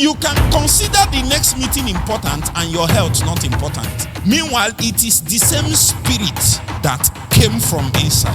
you can consider the next meeting important and your health not important. Meanwhile, it is the same spirit that came from inside.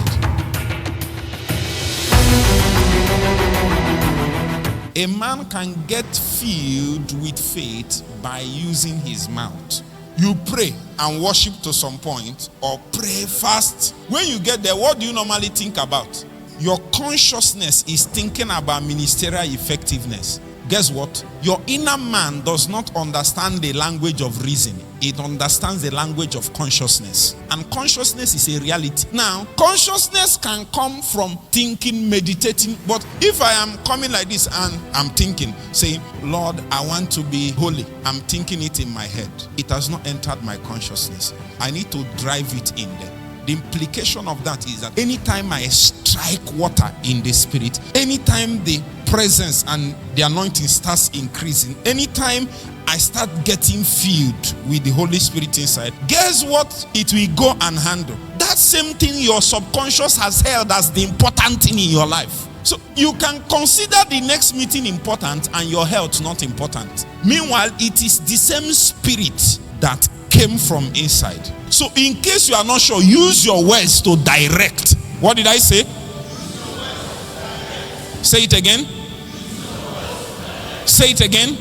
A man can get filled with faith by using his mouth. You pray and worship to some point, or pray fast. When you get there, what do you normally think about? Your consciousness is thinking about ministerial effectiveness. Guess what? Your inner man does not understand the language of reason. It understands the language of consciousness. And consciousness is a reality. Now, consciousness can come from thinking, meditating. But if I am coming like this and I'm thinking, saying, Lord, I want to be holy. I'm thinking it in my head. It has not entered my consciousness. I need to drive it in there. The implication of that is that anytime I strike water in the spirit, anytime the presence and the anointing starts increasing, anytime I start getting filled with the Holy Spirit inside, guess what? It will go and handle. That same thing your subconscious has held as the important thing in your life. So you can consider the next meeting important and your health not important. Meanwhile, it is the same spirit that came from inside. So in case you are not sure, use your words to direct. What did I say? Say it again. Say it again.